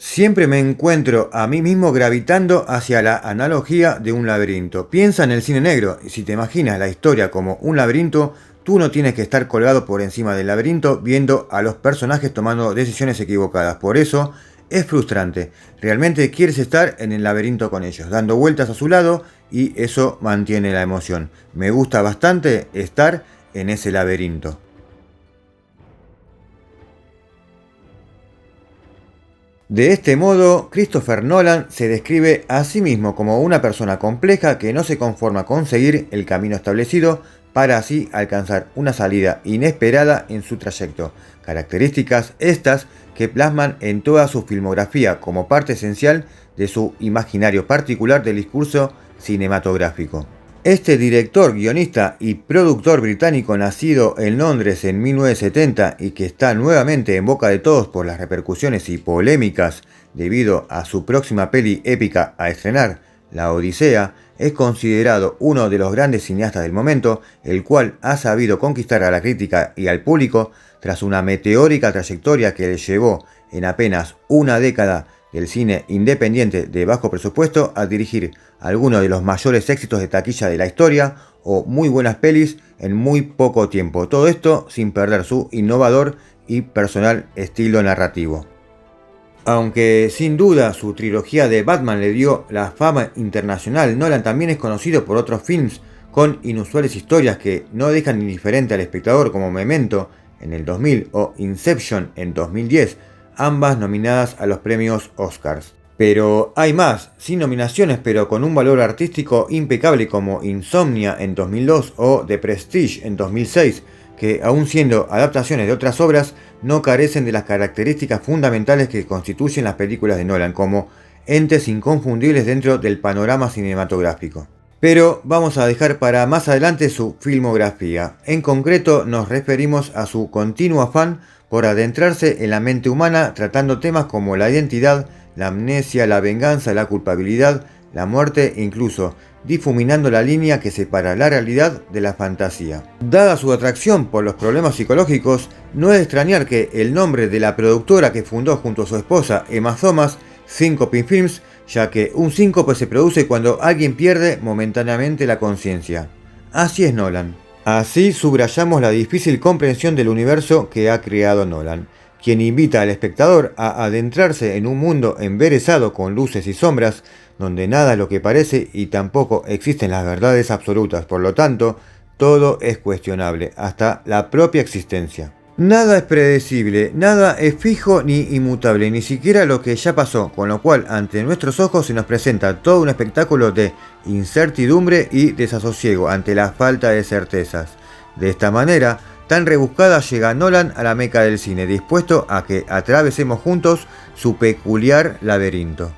Siempre me encuentro a mí mismo gravitando hacia la analogía de un laberinto. Piensa en el cine negro, y si te imaginas la historia como un laberinto, tú no tienes que estar colgado por encima del laberinto viendo a los personajes tomando decisiones equivocadas. Por eso es frustrante. Realmente quieres estar en el laberinto con ellos, dando vueltas a su lado, y eso mantiene la emoción. Me gusta bastante estar en ese laberinto. De este modo, Christopher Nolan se describe a sí mismo como una persona compleja que no se conforma con seguir el camino establecido para así alcanzar una salida inesperada en su trayecto. Características estas que plasman en toda su filmografía como parte esencial de su imaginario particular del discurso cinematográfico. Este director, guionista y productor británico nacido en Londres en 1970 y que está nuevamente en boca de todos por las repercusiones y polémicas debido a su próxima peli épica a estrenar, La Odisea, es considerado uno de los grandes cineastas del momento, el cual ha sabido conquistar a la crítica y al público tras una meteórica trayectoria que le llevó en apenas una década del cine independiente de bajo presupuesto a dirigir algunos de los mayores éxitos de taquilla de la historia o muy buenas pelis en muy poco tiempo. Todo esto sin perder su innovador y personal estilo narrativo. Aunque sin duda su trilogía de Batman le dio la fama internacional, Nolan también es conocido por otros films con inusuales historias que no dejan indiferente al espectador, como Memento en el 2000 o Inception en 2010, ambas nominadas a los premios Oscars. Pero hay más, sin nominaciones pero con un valor artístico impecable, como Insomnia en 2002 o The Prestige en 2006, que aun siendo adaptaciones de otras obras, no carecen de las características fundamentales que constituyen las películas de Nolan, como entes inconfundibles dentro del panorama cinematográfico. Pero vamos a dejar para más adelante su filmografía. En concreto nos referimos a su continuo afán por adentrarse en la mente humana, tratando temas como la identidad, la amnesia, la venganza, la culpabilidad, la muerte e incluso difuminando la línea que separa la realidad de la fantasía. Dada su atracción por los problemas psicológicos, no es de extrañar que el nombre de la productora que fundó junto a su esposa Emma Thomas, Syncope Films, ya que un síncope se produce cuando alguien pierde momentáneamente la conciencia. Así es Nolan. Así subrayamos la difícil comprensión del universo que ha creado Nolan, quien invita al espectador a adentrarse en un mundo emberezado con luces y sombras, donde nada es lo que parece y tampoco existen las verdades absolutas. Por lo tanto, todo es cuestionable, hasta la propia existencia. Nada es predecible, nada es fijo ni inmutable, ni siquiera lo que ya pasó, con lo cual ante nuestros ojos se nos presenta todo un espectáculo de incertidumbre y desasosiego ante la falta de certezas. De esta manera, tan rebuscada, llega Nolan a la meca del cine, dispuesto a que atravesemos juntos su peculiar laberinto.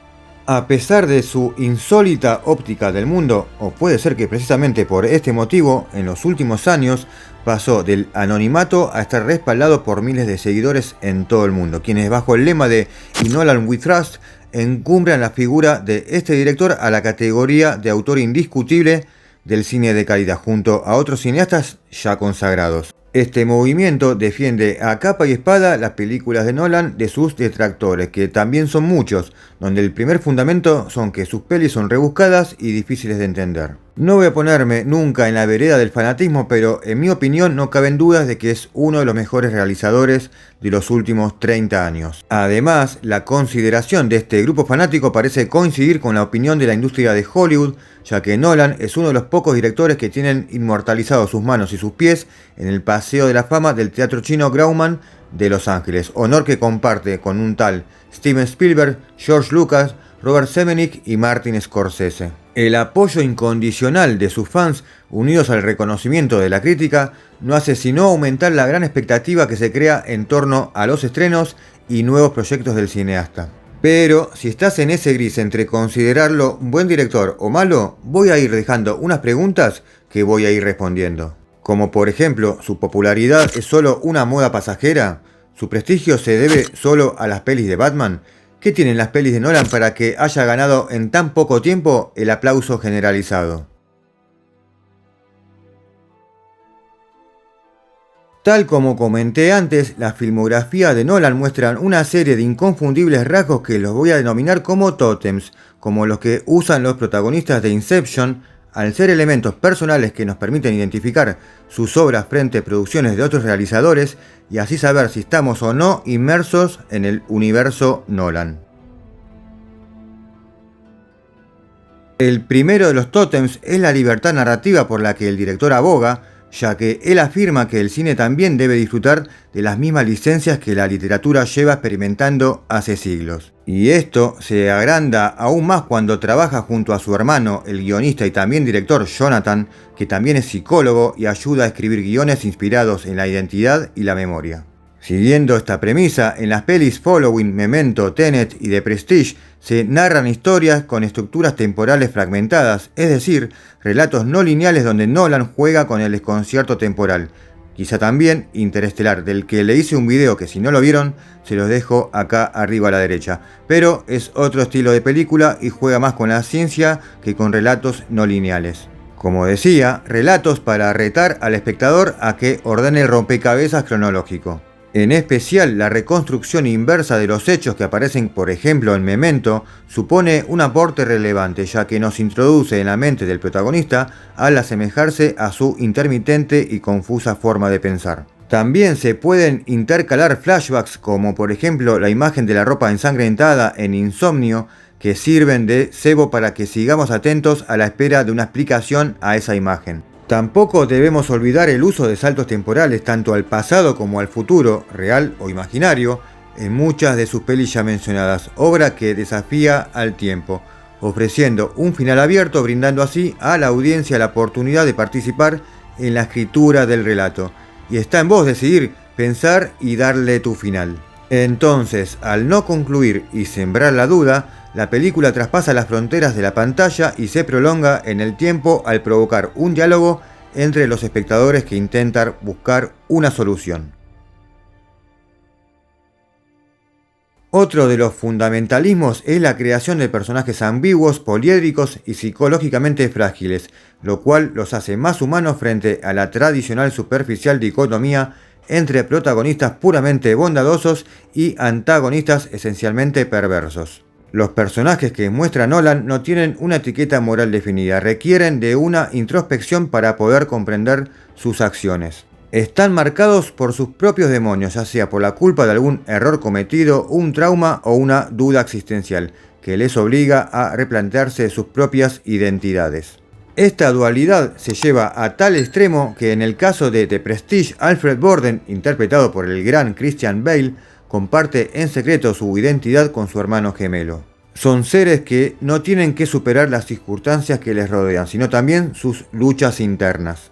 A pesar de su insólita óptica del mundo, o puede ser que precisamente por este motivo, en los últimos años pasó del anonimato a estar respaldado por miles de seguidores en todo el mundo, quienes bajo el lema de "In Nolan We Trust" encumbran la figura de este director a la categoría de autor indiscutible del cine de calidad, junto a otros cineastas ya consagrados. Este movimiento defiende a capa y espada las películas de Nolan de sus detractores, que también son muchos, donde el primer fundamento son que sus pelis son rebuscadas y difíciles de entender. No voy a ponerme nunca en la vereda del fanatismo, pero en mi opinión no caben dudas de que es uno de los mejores realizadores de los últimos 30 años. Además, la consideración de este grupo fanático parece coincidir con la opinión de la industria de Hollywood, ya que Nolan es uno de los pocos directores que tienen inmortalizados sus manos y sus pies en el Paseo de la Fama del Teatro Chino Grauman de Los Ángeles, honor que comparte con un tal Steven Spielberg, George Lucas, Robert Zemeckis y Martin Scorsese. El apoyo incondicional de sus fans, unidos al reconocimiento de la crítica, no hace sino aumentar la gran expectativa que se crea en torno a los estrenos y nuevos proyectos del cineasta. Pero si estás en ese gris entre considerarlo un buen director o malo, voy a ir dejando unas preguntas que voy a ir respondiendo. Como por ejemplo, ¿su popularidad es solo una moda pasajera? ¿Su prestigio se debe solo a las pelis de Batman? ¿Qué tienen las pelis de Nolan para que haya ganado en tan poco tiempo el aplauso generalizado? Tal como comenté antes, la filmografía de Nolan muestra una serie de inconfundibles rasgos que los voy a denominar como tótems, como los que usan los protagonistas de Inception, al ser elementos personales que nos permiten identificar sus obras frente a producciones de otros realizadores y así saber si estamos o no inmersos en el universo Nolan. El primero de los tótems es la libertad narrativa por la que el director aboga, ya que él afirma que el cine también debe disfrutar de las mismas licencias que la literatura lleva experimentando hace siglos. Y esto se agranda aún más cuando trabaja junto a su hermano, el guionista y también director Jonathan, que también es psicólogo y ayuda a escribir guiones inspirados en la identidad y la memoria. Siguiendo esta premisa, en las pelis Following, Memento, Tenet y The Prestige se narran historias con estructuras temporales fragmentadas, es decir, relatos no lineales donde Nolan juega con el desconcierto temporal. Quizá también Interestelar, del que le hice un video que si no lo vieron, se los dejo acá arriba a la derecha. Pero es otro estilo de película y juega más con la ciencia que con relatos no lineales. Como decía, relatos para retar al espectador a que ordene el rompecabezas cronológico. En especial, la reconstrucción inversa de los hechos que aparecen, por ejemplo, en Memento, supone un aporte relevante, ya que nos introduce en la mente del protagonista al asemejarse a su intermitente y confusa forma de pensar. También se pueden intercalar flashbacks, como por ejemplo la imagen de la ropa ensangrentada en Insomnio, que sirven de cebo para que sigamos atentos a la espera de una explicación a esa imagen. Tampoco debemos olvidar el uso de saltos temporales tanto al pasado como al futuro, real o imaginario, en muchas de sus pelis ya mencionadas, obra que desafía al tiempo, ofreciendo un final abierto, brindando así a la audiencia la oportunidad de participar en la escritura del relato. Y está en vos decidir, pensar y darle tu final. Entonces, al no concluir y sembrar la duda, la película traspasa las fronteras de la pantalla y se prolonga en el tiempo al provocar un diálogo entre los espectadores que intentan buscar una solución. Otro de los fundamentalismos es la creación de personajes ambiguos, poliédricos y psicológicamente frágiles, lo cual los hace más humanos frente a la tradicional superficial dicotomía entre protagonistas puramente bondadosos y antagonistas esencialmente perversos. Los personajes que muestra Nolan no tienen una etiqueta moral definida, requieren de una introspección para poder comprender sus acciones. Están marcados por sus propios demonios, ya sea por la culpa de algún error cometido, un trauma o una duda existencial, que les obliga a replantearse sus propias identidades. Esta dualidad se lleva a tal extremo que en el caso de The Prestige, Alfred Borden, interpretado por el gran Christian Bale, comparte en secreto su identidad con su hermano gemelo. Son seres que no tienen que superar las circunstancias que les rodean, sino también sus luchas internas.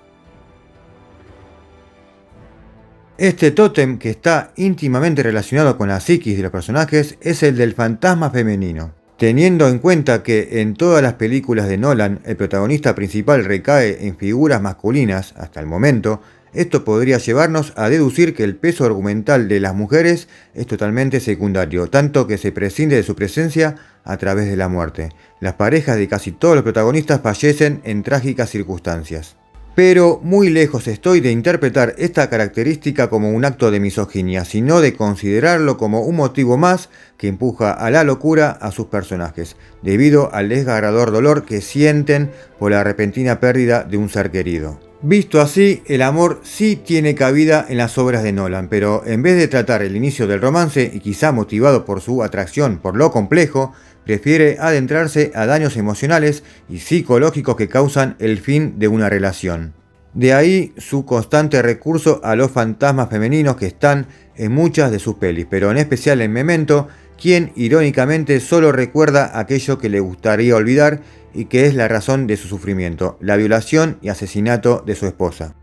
Este tótem, que está íntimamente relacionado con la psiquis de los personajes, es el del fantasma femenino. Teniendo en cuenta que en todas las películas de Nolan el protagonista principal recae en figuras masculinas hasta el momento, esto podría llevarnos a deducir que el peso argumental de las mujeres es totalmente secundario, tanto que se prescinde de su presencia a través de la muerte. Las parejas de casi todos los protagonistas fallecen en trágicas circunstancias. Pero muy lejos estoy de interpretar esta característica como un acto de misoginia, sino de considerarlo como un motivo más que empuja a la locura a sus personajes, debido al desgarrador dolor que sienten por la repentina pérdida de un ser querido. Visto así, el amor sí tiene cabida en las obras de Nolan, pero en vez de tratar el inicio del romance, y quizá motivado por su atracción por lo complejo, prefiere adentrarse a daños emocionales y psicológicos que causan el fin de una relación. De ahí su constante recurso a los fantasmas femeninos que están en muchas de sus pelis, pero en especial en Memento, quien irónicamente solo recuerda aquello que le gustaría olvidar y que es la razón de su sufrimiento, la violación y asesinato de su esposa.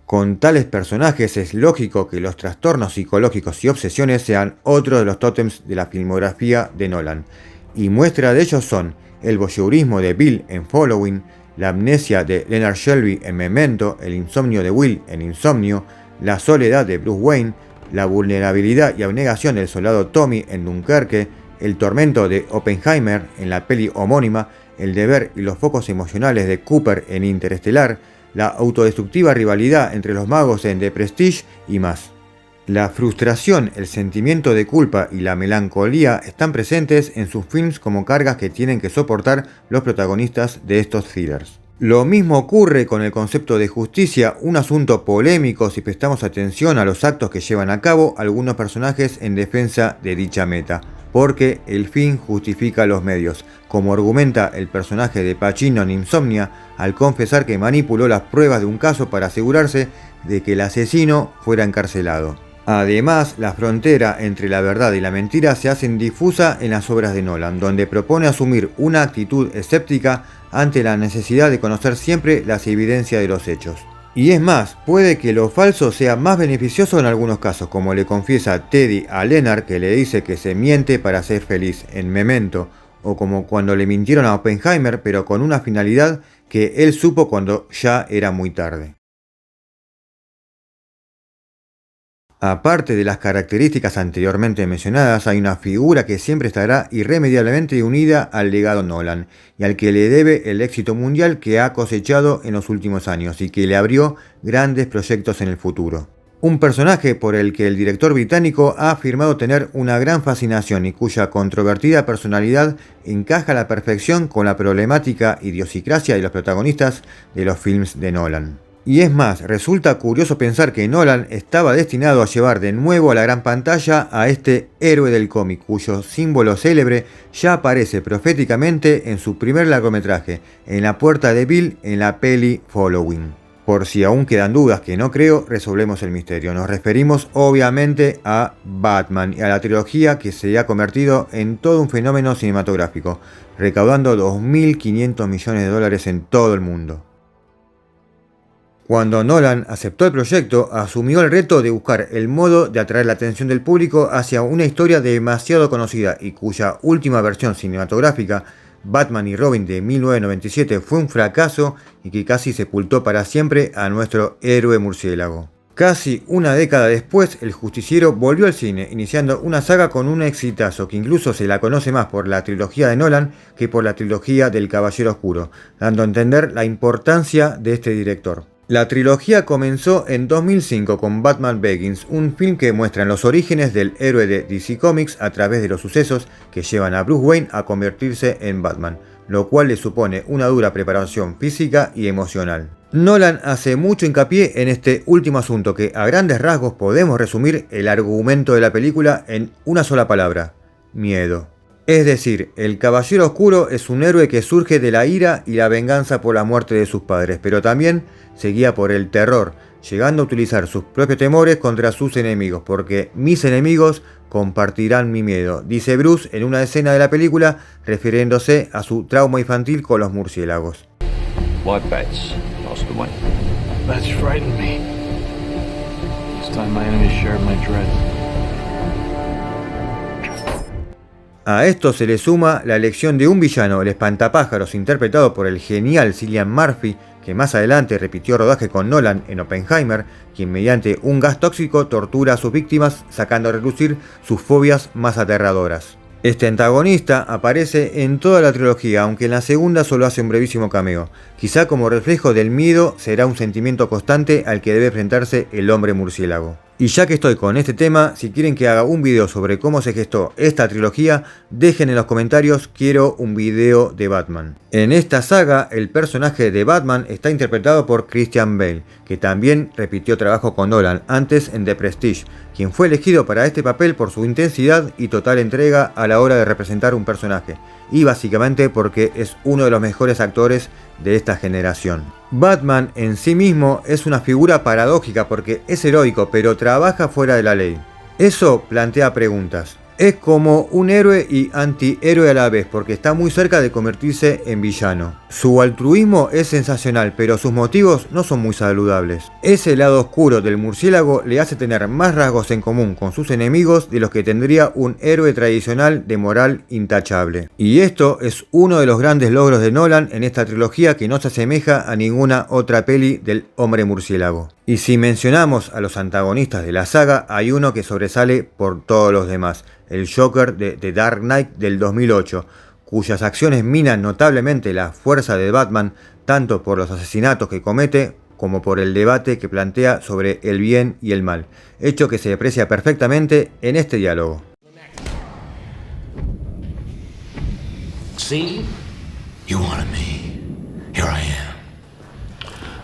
Con tales personajes es lógico que los trastornos psicológicos y obsesiones sean otro de los tótems de la filmografía de Nolan, y muestra de ellos son el voyeurismo de Bill en Following, la amnesia de Leonard Shelby en Memento, el insomnio de Will en Insomnio, la soledad de Bruce Wayne, la vulnerabilidad y abnegación del soldado Tommy en Dunkerque, el tormento de Oppenheimer en la peli homónima, el deber y los focos emocionales de Cooper en Interestelar, la autodestructiva rivalidad entre los magos en The Prestige y más. La frustración, el sentimiento de culpa y la melancolía están presentes en sus films como cargas que tienen que soportar los protagonistas de estos thrillers. Lo mismo ocurre con el concepto de justicia, un asunto polémico si prestamos atención a los actos que llevan a cabo algunos personajes en defensa de dicha meta, porque el fin justifica los medios, como argumenta el personaje de Pacino en Insomnia al confesar que manipuló las pruebas de un caso para asegurarse de que el asesino fuera encarcelado. Además, la frontera entre la verdad y la mentira se hace difusa en las obras de Nolan, donde propone asumir una actitud escéptica ante la necesidad de conocer siempre las evidencias de los hechos. Y es más, puede que lo falso sea más beneficioso en algunos casos, como le confiesa Teddy a Leonard que le dice que se miente para ser feliz en Memento, o como cuando le mintieron a Oppenheimer, pero con una finalidad que él supo cuando ya era muy tarde. Aparte de las características anteriormente mencionadas, hay una figura que siempre estará irremediablemente unida al legado Nolan y al que le debe el éxito mundial que ha cosechado en los últimos años y que le abrió grandes proyectos en el futuro. Un personaje por el que el director británico ha afirmado tener una gran fascinación y cuya controvertida personalidad encaja a la perfección con la problemática idiosincrasia de los protagonistas de los films de Nolan. Y es más, resulta curioso pensar que Nolan estaba destinado a llevar de nuevo a la gran pantalla a este héroe del cómic, cuyo símbolo célebre ya aparece proféticamente en su primer largometraje, en la puerta de Bill en la peli Following. Por si aún quedan dudas, que no creo, resolvemos el misterio. Nos referimos obviamente a Batman y a la trilogía que se ha convertido en todo un fenómeno cinematográfico, recaudando 2.500 millones de dólares en todo el mundo. Cuando Nolan aceptó el proyecto, asumió el reto de buscar el modo de atraer la atención del público hacia una historia demasiado conocida y cuya última versión cinematográfica, Batman y Robin de 1997, fue un fracaso y que casi sepultó para siempre a nuestro héroe murciélago. Casi una década después, el justiciero volvió al cine, iniciando una saga con un exitazo que incluso se la conoce más por la trilogía de Nolan que por la trilogía del Caballero Oscuro, dando a entender la importancia de este director. La trilogía comenzó en 2005 con Batman Begins, un film que muestra los orígenes del héroe de DC Comics a través de los sucesos que llevan a Bruce Wayne a convertirse en Batman, lo cual le supone una dura preparación física y emocional. Nolan hace mucho hincapié en este último asunto que a grandes rasgos podemos resumir el argumento de la película en una sola palabra: miedo. Es decir, el Caballero Oscuro es un héroe que surge de la ira y la venganza por la muerte de sus padres, pero también se guía por el terror, llegando a utilizar sus propios temores contra sus enemigos, porque mis enemigos compartirán mi miedo, dice Bruce en una escena de la película, refiriéndose a su trauma infantil con los murciélagos. What bets, Oscar Wayne? Bets frighten me. This time my enemies shared my dread. A esto se le suma la elección de un villano, el espantapájaros, interpretado por el genial Cillian Murphy, que más adelante repitió rodaje con Nolan en Oppenheimer, quien mediante un gas tóxico tortura a sus víctimas, sacando a relucir sus fobias más aterradoras. Este antagonista aparece en toda la trilogía, aunque en la segunda solo hace un brevísimo cameo. Quizá como reflejo del miedo será un sentimiento constante al que debe enfrentarse el hombre murciélago. Y ya que estoy con este tema, si quieren que haga un video sobre cómo se gestó esta trilogía, dejen en los comentarios "quiero un video de Batman". En esta saga, el personaje de Batman está interpretado por Christian Bale, que también repitió trabajo con Nolan, antes en The Prestige, quien fue elegido para este papel por su intensidad y total entrega a la hora de representar un personaje, y básicamente porque es uno de los mejores actores de esta generación. Batman en sí mismo es una figura paradójica porque es heroico, pero trabaja fuera de la ley. Eso plantea preguntas. Es como un héroe y antihéroe a la vez, porque está muy cerca de convertirse en villano. Su altruismo es sensacional, pero sus motivos no son muy saludables. Ese lado oscuro del murciélago le hace tener más rasgos en común con sus enemigos de los que tendría un héroe tradicional de moral intachable. Y esto es uno de los grandes logros de Nolan en esta trilogía, que no se asemeja a ninguna otra peli del hombre murciélago. Y si mencionamos a los antagonistas de la saga, hay uno que sobresale por todos los demás: el Joker de The Dark Knight del 2008, cuyas acciones minan notablemente la fuerza de Batman, tanto por los asesinatos que comete como por el debate que plantea sobre el bien y el mal, hecho que se aprecia perfectamente en este diálogo. See? You wanted me. Here I am.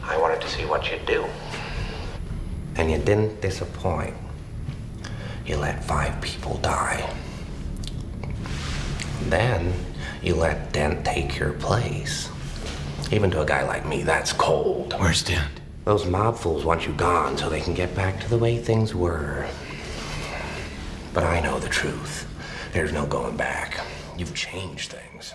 I wanted to see what you'd do. And you didn't disappoint. You let 5 people die. Then you let Dent take your place. Even to a guy like me, that's cold. Where's Dent? Those mob fools want you gone so they can get back to the way things were. But I know the truth. There's no going back. You've changed things.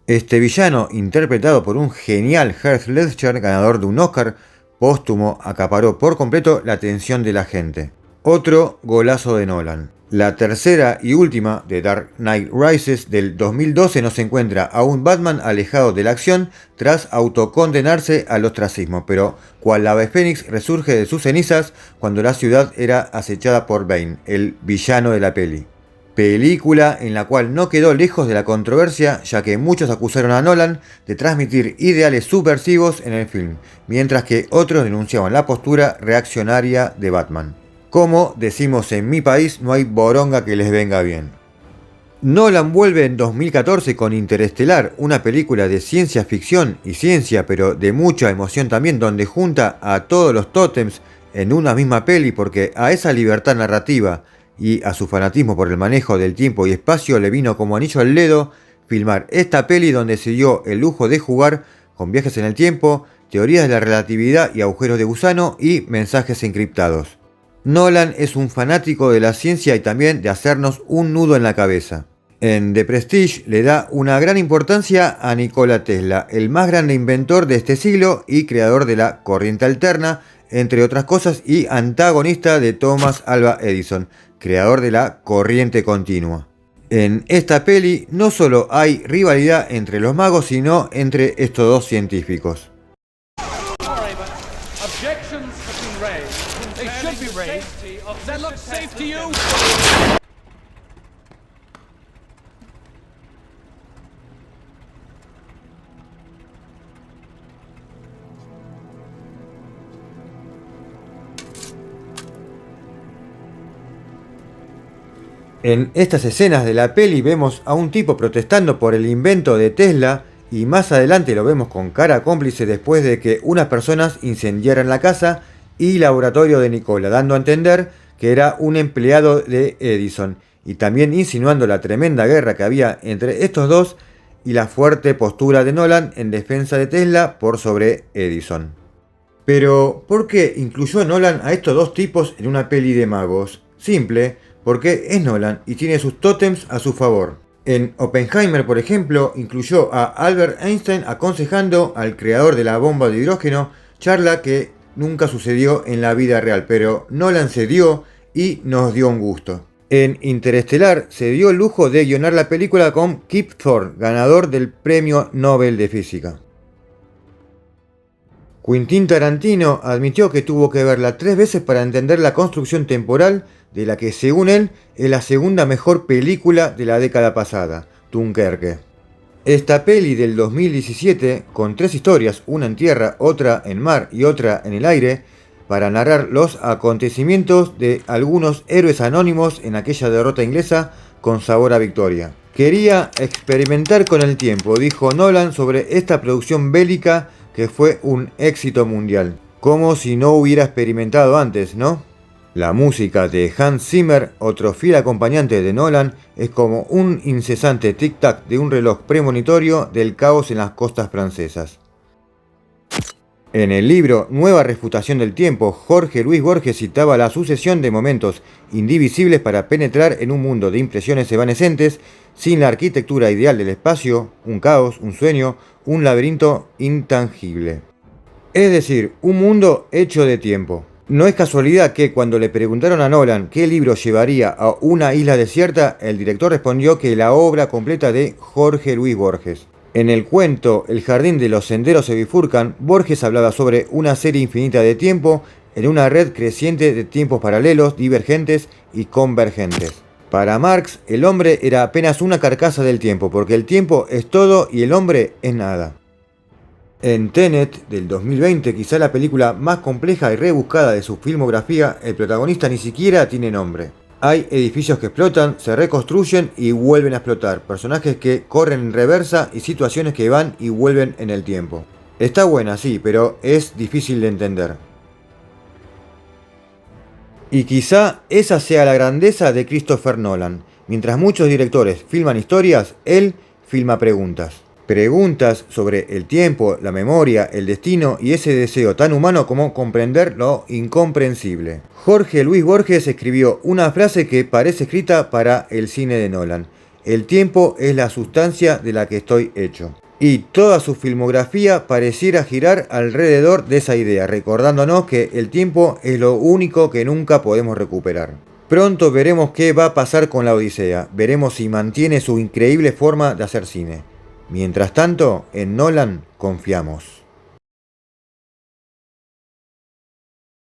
Este villano, interpretado por un genial Heath Ledger, ganador de un Oscar póstumo, acaparó por completo la atención de la gente. Otro golazo de Nolan. La tercera y última, de Dark Knight Rises del 2012, nos encuentra a un Batman alejado de la acción tras autocondenarse al ostracismo, pero cual ave fénix resurge de sus cenizas cuando la ciudad era acechada por Bane, el villano de la peli. Película en la cual no quedó lejos de la controversia, ya que muchos acusaron a Nolan de transmitir ideales subversivos en el film, mientras que otros denunciaban la postura reaccionaria de Batman. Como decimos en mi país, no hay boronga que les venga bien. Nolan vuelve en 2014 con Interestelar, una película de ciencia ficción y ciencia, pero de mucha emoción también, donde junta a todos los tótems en una misma peli, porque a esa libertad narrativa y a su fanatismo por el manejo del tiempo y espacio le vino como anillo al dedo filmar esta peli, donde se dio el lujo de jugar con viajes en el tiempo, teorías de la relatividad y agujeros de gusano y mensajes encriptados. Nolan es un fanático de la ciencia y también de hacernos un nudo en la cabeza. En The Prestige le da una gran importancia a Nikola Tesla, el más grande inventor de este siglo y creador de la corriente alterna, entre otras cosas, y antagonista de Thomas Alva Edison, creador de la corriente continua. En esta peli no solo hay rivalidad entre los magos, sino entre estos dos científicos. En estas escenas de la peli vemos a un tipo protestando por el invento de Tesla y más adelante lo vemos con cara cómplice después de que unas personas incendiaran la casa y laboratorio de Nikola, dando a entender que era un empleado de Edison y también insinuando la tremenda guerra que había entre estos dos y la fuerte postura de Nolan en defensa de Tesla por sobre Edison. Pero, ¿por qué incluyó Nolan a estos dos tipos en una peli de magos? Simple, porque es Nolan y tiene sus tótems a su favor. En Oppenheimer, por ejemplo, incluyó a Albert Einstein aconsejando al creador de la bomba de hidrógeno, charla que nunca sucedió en la vida real, pero Nolan se dio y nos dio un gusto. En Interestelar se dio el lujo de guionar la película con Kip Thorne, ganador del Premio Nobel de Física. Quentin Tarantino admitió que tuvo que verla 3 veces para entender la construcción temporal de la que, según él, es la segunda mejor película de la década pasada, Dunkerque. Esta peli del 2017, con 3 historias, una en tierra, otra en mar y otra en el aire, para narrar los acontecimientos de algunos héroes anónimos en aquella derrota inglesa con sabor a victoria. Quería experimentar con el tiempo, dijo Nolan sobre esta producción bélica que fue un éxito mundial. Como si no hubiera experimentado antes, ¿no? La música de Hans Zimmer, otro fiel acompañante de Nolan, es como un incesante tic-tac de un reloj premonitorio del caos en las costas francesas. En el libro Nueva refutación del tiempo, Jorge Luis Borges citaba la sucesión de momentos indivisibles para penetrar en un mundo de impresiones evanescentes sin la arquitectura ideal del espacio, un caos, un sueño, un laberinto intangible. Es decir, un mundo hecho de tiempo. No es casualidad que cuando le preguntaron a Nolan qué libro llevaría a una isla desierta, el director respondió que la obra completa de Jorge Luis Borges. En el cuento El jardín de los senderos se bifurcan, Borges hablaba sobre una serie infinita de tiempo en una red creciente de tiempos paralelos, divergentes y convergentes. Para Marx, el hombre era apenas una carcasa del tiempo, porque el tiempo es todo y el hombre es nada. En Tenet, del 2020, quizá la película más compleja y rebuscada de su filmografía, el protagonista ni siquiera tiene nombre. Hay edificios que explotan, se reconstruyen y vuelven a explotar, personajes que corren en reversa y situaciones que van y vuelven en el tiempo. Está buena, sí, pero es difícil de entender. Y quizá esa sea la grandeza de Christopher Nolan. Mientras muchos directores filman historias, él filma preguntas. Preguntas sobre el tiempo, la memoria, el destino y ese deseo tan humano como comprender lo incomprensible. Jorge Luis Borges escribió una frase que parece escrita para el cine de Nolan. El tiempo es la sustancia de la que estoy hecho. Y toda su filmografía pareciera girar alrededor de esa idea, recordándonos que el tiempo es lo único que nunca podemos recuperar. Pronto veremos qué va a pasar con la Odisea, veremos si mantiene su increíble forma de hacer cine. Mientras tanto, en Nolan confiamos.